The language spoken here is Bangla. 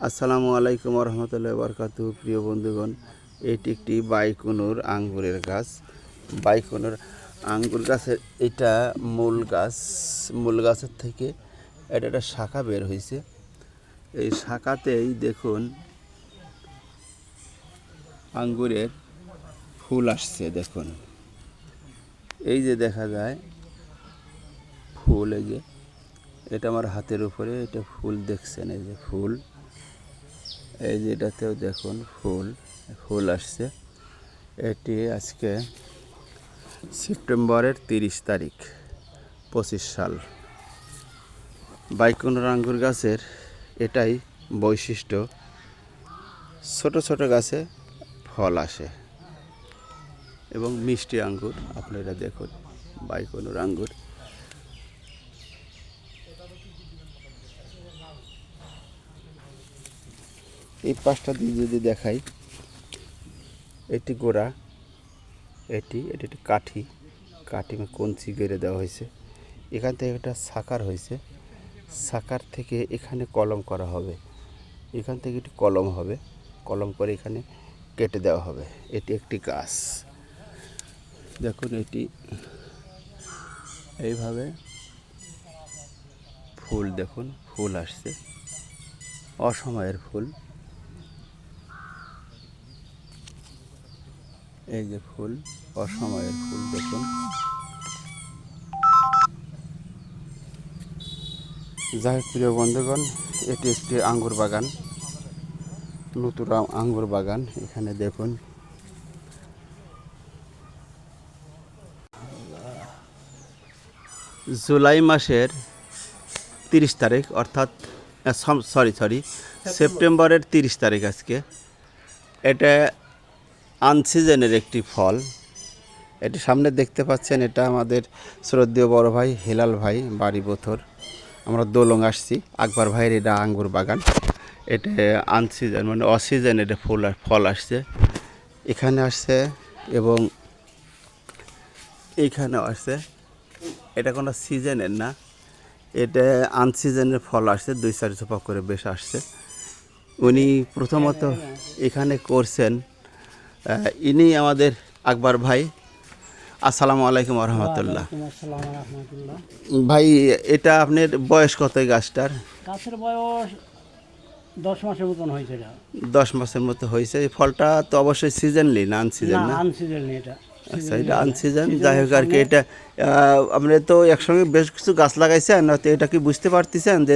আসসালামু আলাইকুম রহমতুল্লাহ বরকাতু। প্রিয় বন্ধুগণ, এটি একটি বাইকুনুর আঙ্গুরের গাছ। বাইকুনুর আঙ্গুর গাছের এটা মূল গাছের থেকে এটা একটা শাখা বের হয়েছে। এই শাখাতেই দেখুন আঙ্গুরের ফুল আসছে। দেখুন এই যে দেখা যায় ফুল, এই যে এটা আমার হাতের উপরে এটা ফুল দেখছেন, এই যে ফুল, এই যে এটাতেও দেখুন ফুল আসছে। এটি আজকে সেপ্টেম্বরের 30 তারিখ 25 সাল। বাইকুনুর আঙ্গুর গাছের এটাই বৈশিষ্ট্য, ছোট ছোট গাছে ফল আসে এবং মিষ্টি আঙ্গুর। আপনারা দেখুন বাইকুনুর আঙ্গুর। এই পাশটা দিয়ে যদি দেখাই, এটি গোড়া, এটি একটি কাঠি কঞ্চি গেড়ে দেওয়া হয়েছে। এখান থেকে একটা সাকার হয়েছে, সাকার থেকে এখানে কলম করা হবে, এখান থেকে একটি কলম হবে, কলম করে এখানে কেটে দেওয়া হবে। এটি একটি গাছ। দেখুন এটি এইভাবে ফুল, দেখুন ফুল আসছে, অসময়ের ফুল। এই যে ফুল, অসময়ের ফুল দেখুন। যাই হোক প্রিয় বন্ধুগণ, এটি একটি আঙ্গুর বাগান, নতুন আঙ্গুর বাগান। এখানে দেখুন জুলাই মাসের 30 তারিখ, অর্থাৎ সেপ্টেম্বরের 30 তারিখ আজকে। এটা আনসিজনের একটি ফল। এটি সামনে দেখতে পাচ্ছেন, এটা আমাদের শ্রদ্ধেয় বড় ভাই হেলাল ভাই বাড়ি বোথর। আমরা দোলং আসছি, আকবর ভাইয়ের এটা আঙ্গুর বাগান। এটা আনসিজন মানে অসিজন, এটা ফল আসছে, এখানে আসছে এবং এইখানে আসছে। এটা কোনো সিজনের না, এটা আনসিজনের ফল আসছে, 2-4 ছোপা করে বেশ আসছে। উনি প্রথমত এখানে করছেন, ইনি আমাদের আকবর ভাই। আসসালামু আলাইকুম রহমতুল্লাহ। ভাই, এটা আপনার বয়স কত? গাছটার গাছের বয়স 10 মাসের মতন হয়েছে। 10 মাসের মতো হয়েছে। এই ফলটা তো অবশ্যই সিজনলি না, আনসিজন না? আনসিজনলি এটা। আচ্ছা, এটা আনসিজন। যাই হোক আর কি, এটা আপনি তো একসঙ্গে বেশ কিছু গাছ লাগাইছেন, তো এটা কি বুঝতে পারতেছেন যে